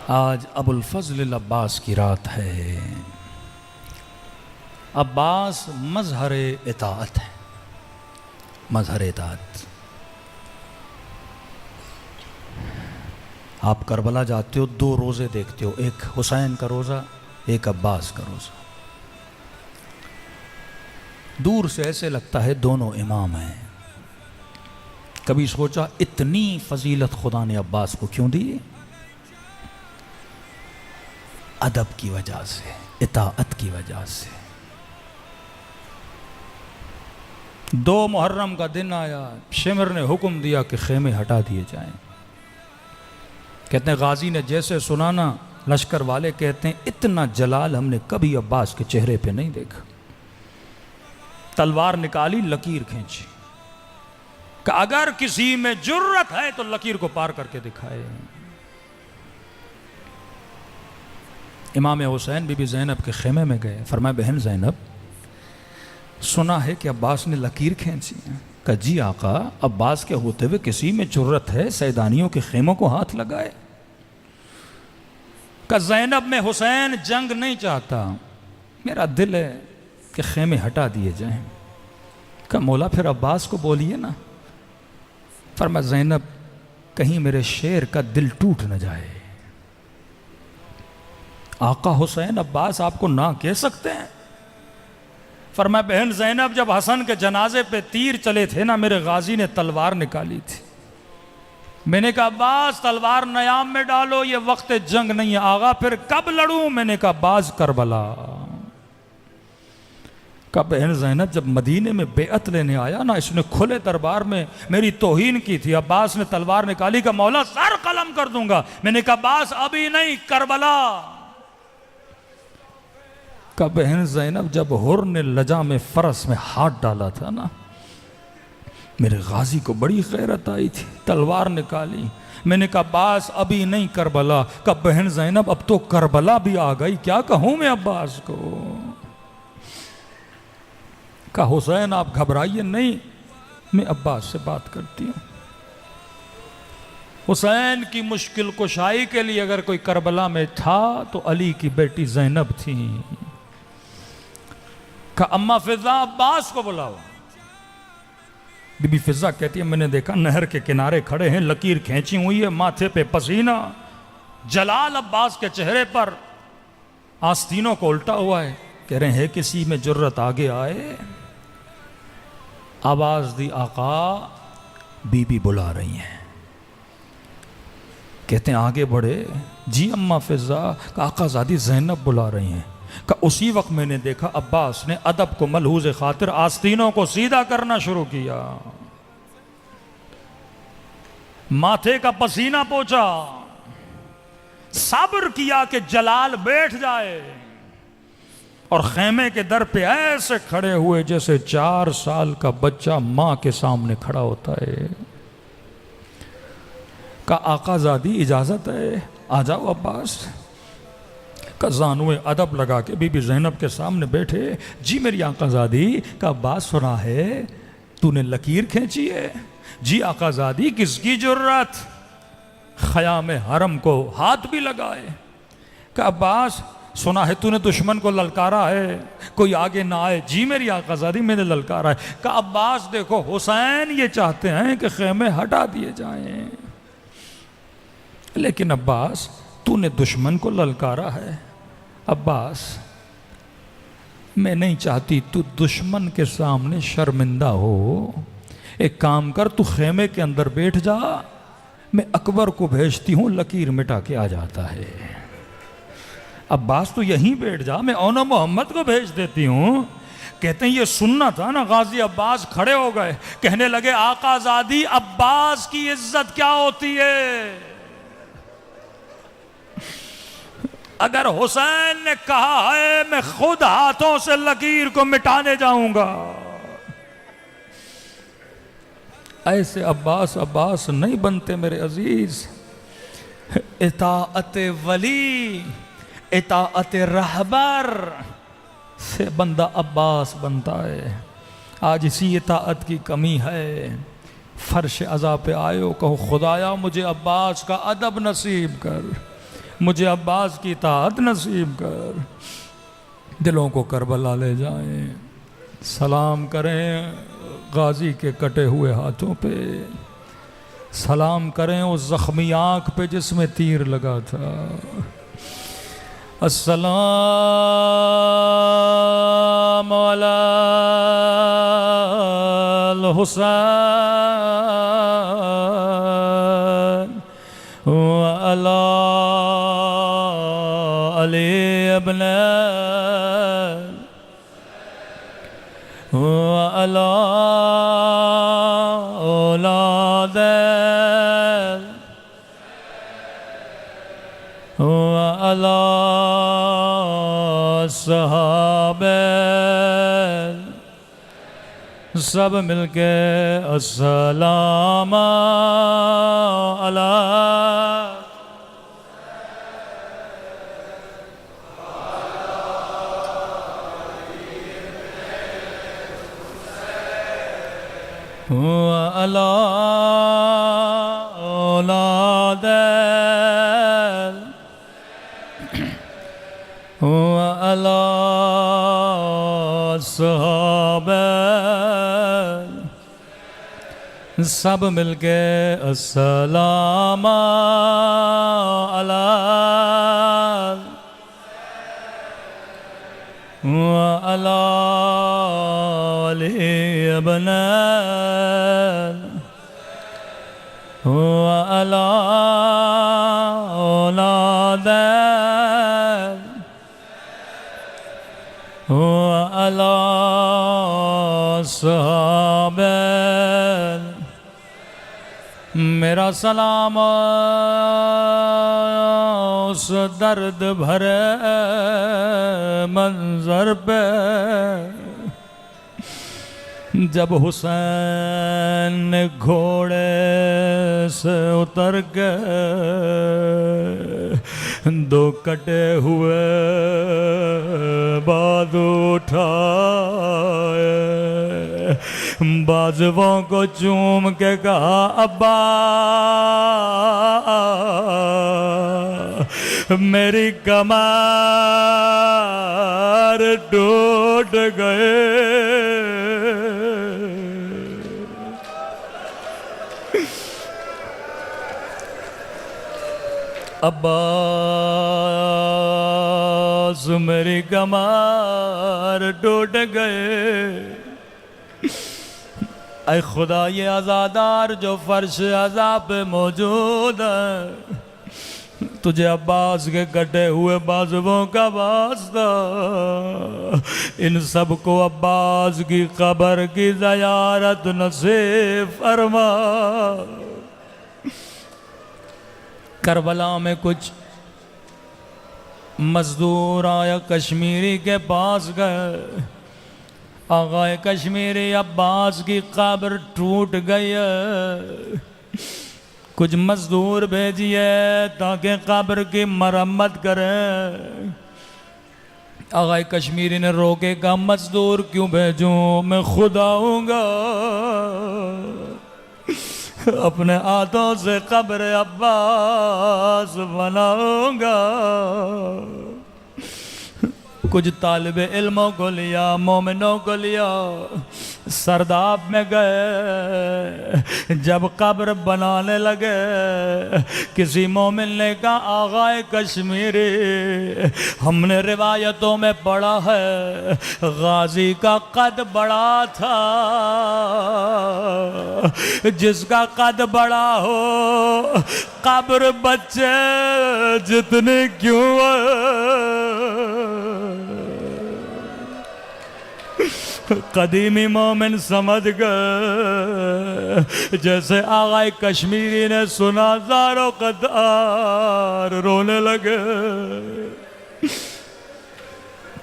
آج ابو الفضل العباس کی رات ہے۔ عباس مظہر اطاعت ہے، مظہر اطاعت۔ آپ کربلا جاتے ہو، دو روزے دیکھتے ہو، ایک حسین کا روزہ، ایک عباس کا روزہ۔ دور سے ایسے لگتا ہے دونوں امام ہیں۔ کبھی سوچا اتنی فضیلت خدا نے عباس کو کیوں دی؟ ادب کی وجہ سے، اطاعت کی وجہ سے۔ 2 محرم کا دن آیا، شمر نے حکم دیا کہ خیمے ہٹا دیے جائیں۔ کہتے ہیں غازی نے جیسے سنانا، لشکر والے کہتے ہیں اتنا جلال ہم نے کبھی عباس کے چہرے پہ نہیں دیکھا۔ تلوار نکالی، لکیر کھینچی کہ اگر کسی میں جرت ہے تو لکیر کو پار کر کے دکھائے۔ امام حسین بی بی زینب کے خیمے میں گئے، فرمایا بہن زینب، سنا ہے کہ عباس نے لکیر کھینچی ہے۔ کہا جی آقا، عباس کے ہوتے ہوئے کسی میں جرت ہے سیدانیوں کے خیموں کو ہاتھ لگائے؟ کہا زینب میں حسین جنگ نہیں چاہتا، میرا دل ہے کہ خیمے ہٹا دیے جائیں۔ کہا مولا پھر عباس کو بولیے نا۔ فرمایا زینب، کہیں میرے شیر کا دل ٹوٹ نہ جائے۔ آقا حسین عباس آپ کو نہ کہہ سکتے ہیں؟ فرمایا بہن زینب، جب حسن کے جنازے پہ تیر چلے تھے نا، میرے غازی نے تلوار نکالی تھی، میں نے کہا عباس تلوار نیام میں ڈالو، یہ وقت جنگ نہیں ہے۔ آقا پھر کب لڑوں؟ میں نے کہا باز کربلا۔ کہا بہن زینب، جب مدینے میں بیعت لینے آیا نا، اس نے کھلے دربار میں میری توہین کی تھی، عباس نے تلوار نکالی کہ مولا سر قلم کر دوں گا۔ میں نے کہا باز ابھی نہیں، کربلا۔ کہا بہن زینب، جب حر نے لجا میں فرس میں ہاتھ ڈالا تھا نا، میرے غازی کو بڑی غیرت آئی تھی، تلوار نکالی۔ میں نے کہا باز ابھی نہیں، کربلا۔ کہا بہن زینب، اب تو کربلا بھی آ گئی، کیا کہوں میں عباس کو؟ کہا حسین آپ گھبرائیے نہیں، میں عباس سے بات کرتی ہوں۔ حسین کی مشکل کشائی کے لیے اگر کوئی کربلا میں تھا تو علی کی بیٹی زینب تھی۔ کہا اماں فضا، عباس کو بلاؤ۔ بی بی فضا کہتی ہے میں نے دیکھا نہر کے کنارے کھڑے ہیں، لکیر کھینچی ہوئی ہے، ماتھے پہ پسینہ، جلال عباس کے چہرے پر، آستینوں کو الٹا ہوا ہے۔ کہہ رہے ہیں کسی میں جرت آگے آئے؟ آواز دی آقا، بی بی بلا رہی ہیں۔ کہتے ہیں آگے بڑھے، جی اماں فضا۔ کہ آقا زادی زینب بلا رہی ہیں۔ کہ اسی وقت میں نے دیکھا عباس نے ادب کو ملحوظ خاطر آستینوں کو سیدھا کرنا شروع کیا، ماتھے کا پسینہ پوچھا، صبر کیا کہ جلال بیٹھ جائے، اور خیمے کے در پہ ایسے کھڑے ہوئے جیسے 4 سال کا بچہ ماں کے سامنے کھڑا ہوتا ہے۔ کہا آقا زادی اجازت ہے، آ جاؤ عباس۔ کہ زانوے ادب لگا کے بی بی زینب کے سامنے بیٹھے، جی میری آقا زادی۔ کہ عباس سنا ہے تو نے لکیر کھینچی ہے؟ جی آقا زادی، کس کی جرت؟ خیام حرم کو ہاتھ بھی لگائے۔ کہ عباس سنا ہے تو نے دشمن کو للکارا ہے، کوئی آگے نہ آئے؟ جی میری آقا زادی، میں نے للکارا ہے۔ کہ عباس دیکھو حسین یہ چاہتے ہیں کہ خیمے ہٹا دیے جائیں، لیکن عباس تو نے دشمن کو للکارا ہے۔ عباس میں نہیں چاہتی تو دشمن کے سامنے شرمندہ ہو، ایک کام کر تو خیمے کے اندر بیٹھ جا، میں اکبر کو بھیجتی ہوں، لکیر مٹا کے آ جاتا ہے۔ عباس تو یہیں بیٹھ جا، میں اونا محمد کو بھیج دیتی ہوں۔ کہتے ہیں یہ سننا تھا نا، غازی عباس کھڑے ہو گئے، کہنے لگے آقا زادی عباس کی عزت کیا ہوتی ہے؟ اگر حسین نے کہا ہے میں خود ہاتھوں سے لکیر کو مٹانے جاؤں گا، ایسے عباس نہیں بنتے میرے عزیز۔ اطاعت ولی، اطاعت رہبر سے بندہ عباس بنتا ہے۔ آج اسی اطاعت کی کمی ہے۔ فرش عزا پہ آئے ہو، کہو خدایا مجھے عباس کا ادب نصیب کر، مجھے عباس کی اطاعت نصیب کر، دلوں کو کربلا لے جائیں، سلام کریں غازی کے کٹے ہوئے ہاتھوں پہ، سلام کریں اس زخمی آنکھ پہ جس میں تیر لگا تھا۔ السلام علی الحسین وعلی علی ابن وعلی اولاد وعلی صحابہ، سب مل کے السلام علی وعلی اولاد وعلی صحابہ، سب مل کے السلام علی وعلی علی ابن وعلی اولاد وعلی صحابہ، میرا سلام اس درد بھرے منظر پہ جب حسین نے گھوڑے سے اتر کے دو کٹے ہوئے بازو اٹھائے، بازوؤں کو چوم کے کہا ابا میری کمر ٹوٹ گئے۔ عباس میری کمر ٹوٹ گئے، اے خدا یہ عزادار جو فرش عذاب پہ موجود ہے، تجھے عباس کے کٹے ہوئے بازوؤں کا واسطہ، ان سب کو عباس کی قبر کی زیارت نصیب فرما۔ کربلا میں کچھ مزدور آیا کشمیری کے پاس گئے، آقا کشمیری عباس کی قبر ٹوٹ گئی ہے، کچھ مزدور بھیجیے تاکہ قبر کی مرمت کریں۔ آقا کشمیری نے روکے کہا مزدور کیوں بھیجوں، میں خود آؤں گا، اپنے ہاتھوں سے قبر عباس بناؤں گا۔ کچھ طالب علموں کو لیا، مومنوں کو لیا، سرداب میں گئے، جب قبر بنانے لگے کسی مومن نے کہا آقا کشمیری ہم نے روایتوں میں پڑھا ہے غازی کا قد بڑا تھا، جس کا قد بڑا ہو قبر بچے جتنی کیوں قدیمی مومن سمجھ گئے، جیسے آقا کشمیری نے سنا زارو قطار رونے لگے،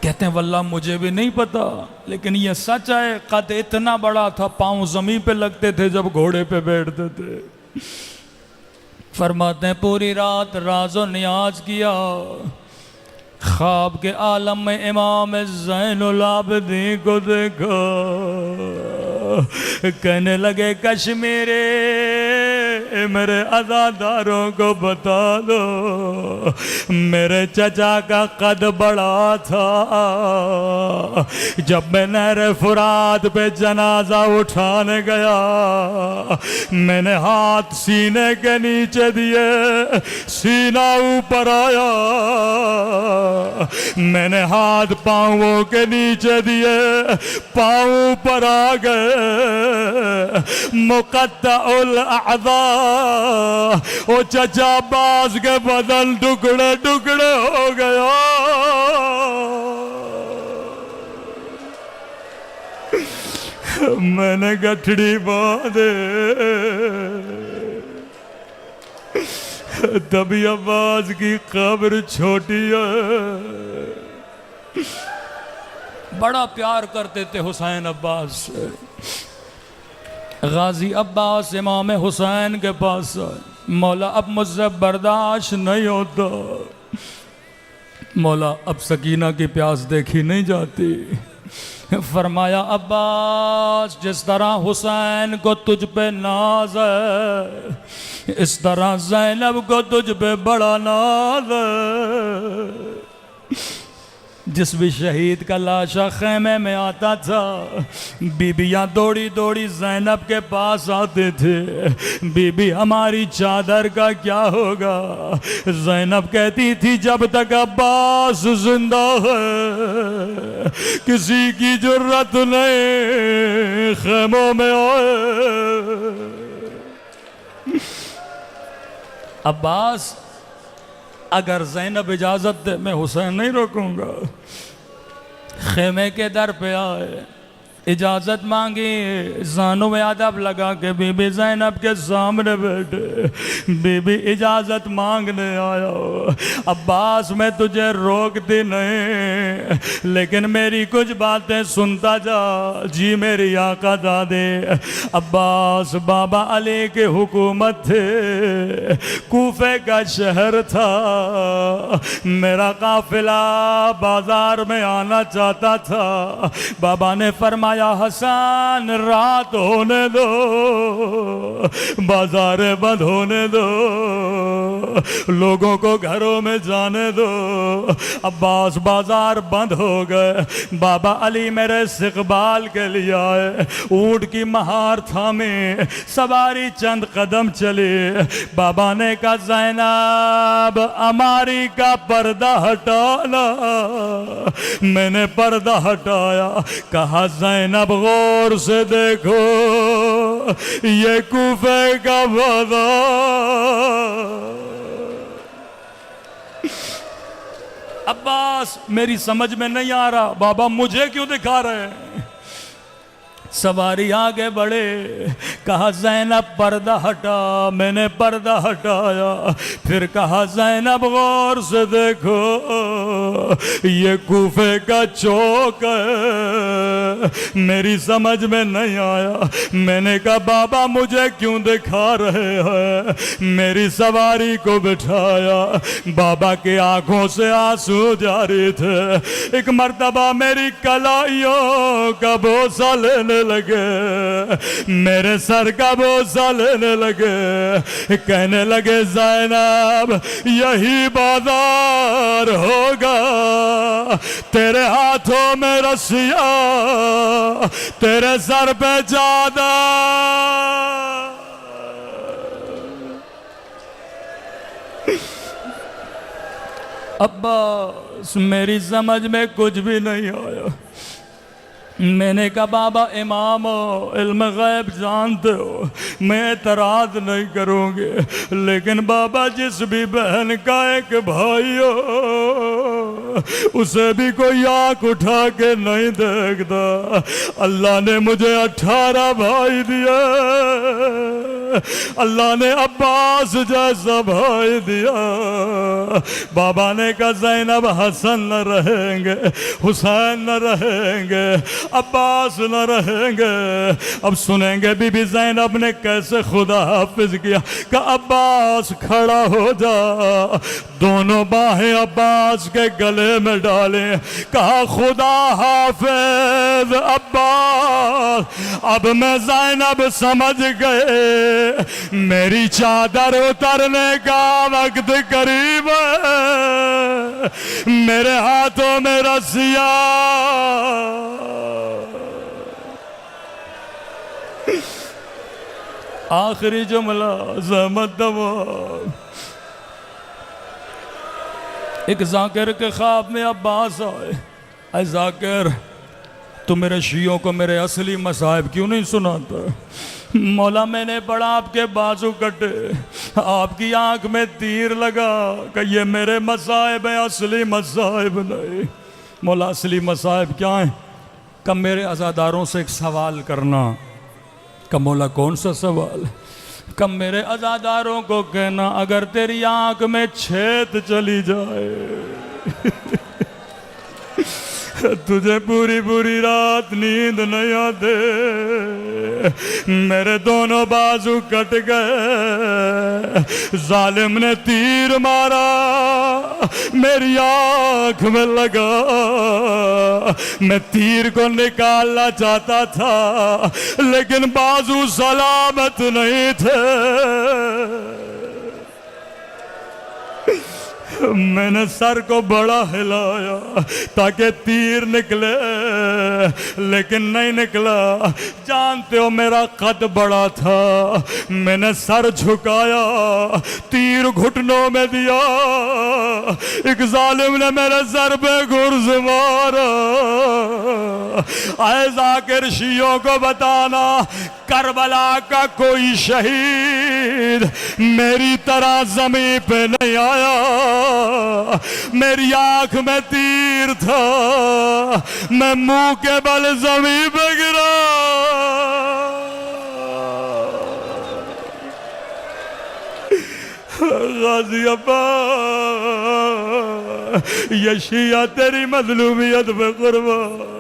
کہتے ہیں واللہ مجھے بھی نہیں پتا لیکن یہ سچ ہے، قد اتنا بڑا تھا پاؤں زمین پہ لگتے تھے جب گھوڑے پہ بیٹھتے تھے۔ فرماتے ہیں پوری رات راز و نیاز کیا، خواب کے عالم میں امام زین العابدین کو دیکھا، کہنے لگے کشمیری میرے عزاداروں کو بتا دو میرے چچا کا قد بڑا تھا، جب میں نہر فرات پہ جنازہ اٹھانے گیا میں نے ہاتھ سینے کے نیچے دیے، سینہ اوپر آیا، میں نے ہاتھ پاؤں کے نیچے دیے، پاؤں پر آ گئے، مقطع الاعضاء، او چچا عباس کے بدن ٹکڑے ٹکڑے ہو گیا۔ میں نے گٹھڑی باندھے، تبھی عباس کی قبر چھوٹی ہے۔ بڑا پیار کرتے تھے حسین عباس سے۔ غازی عباس امام حسین کے پاس مولا اب مجھ سے برداشت نہیں ہوتا، مولا اب سکینہ کی پیاس دیکھی نہیں جاتی، فرمایا عباس جس طرح حسین کو تجھ پہ ناز ہے اس طرح زینب کو تجھ پہ بڑا ناز ہے۔ جس بھی شہید کا لاشا خیمے میں آتا تھا بیبیاں دوڑی دوڑی زینب کے پاس آتے تھے، بی بی ہماری چادر کا کیا ہوگا؟ زینب کہتی تھی جب تک عباس زندہ ہے کسی کی جرت نہیں خیموں میں آئے۔ عباس اگر زینب اجازت دے میں حسین نہیں روکوں گا۔ خیمے کے در پہ آئے، اجازت مانگی، زانوں میں ادب لگا کے بی بی زینب کے سامنے بیٹھے، بی بی اجازت مانگنے آیا ہو، عباس میں تجھے روکتی نہیں لیکن میری کچھ باتیں سنتا جا۔ جی میری آقا دادے، عباس بابا علی کے حکومت تھے، کوفے کا شہر تھا، میرا قافلہ بازار میں آنا چاہتا تھا، بابا نے فرمایا حسن رات ہونے دو، بازار بند ہونے دو، لوگوں کو گھروں میں جانے دو۔ عباس بازار بند ہو گئے، بابا علی میرے استقبال کے لیے آئے، اونٹ کی مہار تھامے، سواری چند قدم چلی، بابا نے کہا زینب اماری کا پردہ ہٹانا، میں نے پردہ ہٹایا، کہا زینب غور سے دیکھو یہ کوفے کا بازار۔ عباس میری سمجھ میں نہیں آ رہا، بابا مجھے کیوں دکھا رہے ہیں؟ سواری آگے بڑھے، کہا زینب پردہ ہٹا، میں نے پردہ ہٹایا، پھر کہا زینب غور سے دیکھو یہ کوفے کا چوک ہے، میری سمجھ میں نہیں آیا، میں نے کہا بابا مجھے کیوں دکھا رہے ہیں؟ میری سواری کو بٹھایا، بابا کی آنکھوں سے آنسو جاری تھے، ایک مرتبہ میری کلائیوں کا بوسہ لینے لگے، میرے سر کا بوسہ لینے لگے، کہنے لگے زینب یہی بازار ہوگا، تیرے ہاتھوں میں رسیاں، تیرے سر پہ چادر۔ عباس میری سمجھ میں کچھ بھی نہیں آیا، میں نے کہا بابا امام ہو، علم غیب جانتے ہو، میں اعتراض نہیں کروں گے، لیکن بابا جس بھی بہن کا ایک بھائی ہو اسے بھی کوئی آنکھ اٹھا کے نہیں دیکھتا، اللہ نے مجھے 18 بھائی دیا، اللہ نے عباس جیسا بھائی دیا۔ بابا نے کہا زینب حسن نہ رہیں گے، حسین نہ رہیں گے، عباس نہ رہیں گے۔ اب سنیں گے بی بی زینب نے کیسے خدا حافظ کیا کہ عباس کھڑا ہو جا، دونوں باہیں عباس کے گلے میں ڈالیں، کہا خدا حافظ عباس۔ اب میں زینب سمجھ گئے میری چادر اترنے کا وقت قریب ہے، میرے ہاتھوں میں رسیاں، آخری جملہ زحمت دوا۔ ایک ذاکر کے خواب میں عباس آئے، اے ذاکر تو میرے شیعوں کو میرے اصلی مصائب کیوں نہیں سناتا؟ مولا میں نے پڑھا آپ کے بازو کٹے، آپ کی آنکھ میں تیر لگا کہ یہ میرے مصائب ہیں، اصلی مصائب نہیں۔ مولا اصلی مصائب کیا ہیں؟ کہ میرے عزاداروں سے ایک سوال کرنا۔ کہ مولا کون سا سوال؟ کہ میرے عزاداروں کو کہنا اگر تیری آنکھ میں چھید چلی جائے تجھے پوری پوری رات نیند نہیں آتے، میرے دونوں بازو کٹ گئے، ظالم نے تیر مارا میری آنکھ میں لگا، میں تیر کو نکالنا چاہتا تھا لیکن بازو سلامت نہیں تھے، میں نے سر کو بڑا ہلایا تاکہ تیر نکلے لیکن نہیں نکلا۔ جانتے ہو میرا قد بڑا تھا، میں نے سر جھکایا، تیر گھٹنوں میں دیا، ایک ظالم نے میرے سر پہ گرز مارا۔ اے ذاکر شیعوں کو بتانا کربلا کا کوئی شہید میری طرح زمین پہ نہیں آیا، میری آنکھ میں تیر تھا، میں منہ کے بل زمین پہ گرا۔ غازی ابا یہ شیعہ تیری مظلومیت پہ قربان۔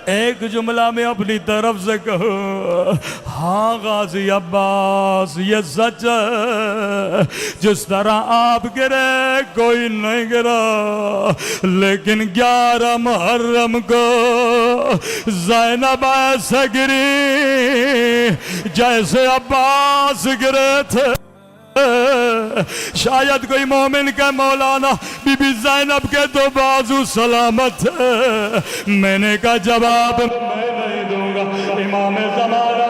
ایک جملہ میں اپنی طرف سے کہو، ہاں غازی عباس یہ سچ ہے، جس طرح آپ گرے کوئی نہیں گرا، لیکن 11 محرم کو زینب ایسے گری جیسے عباس گرے تھے۔ شاید کوئی مومن کہ مولانا بی بی زینب کے تو بازو سلامت ہے، میں نے کہا جواب میں نہیں دوں گا، امام زمان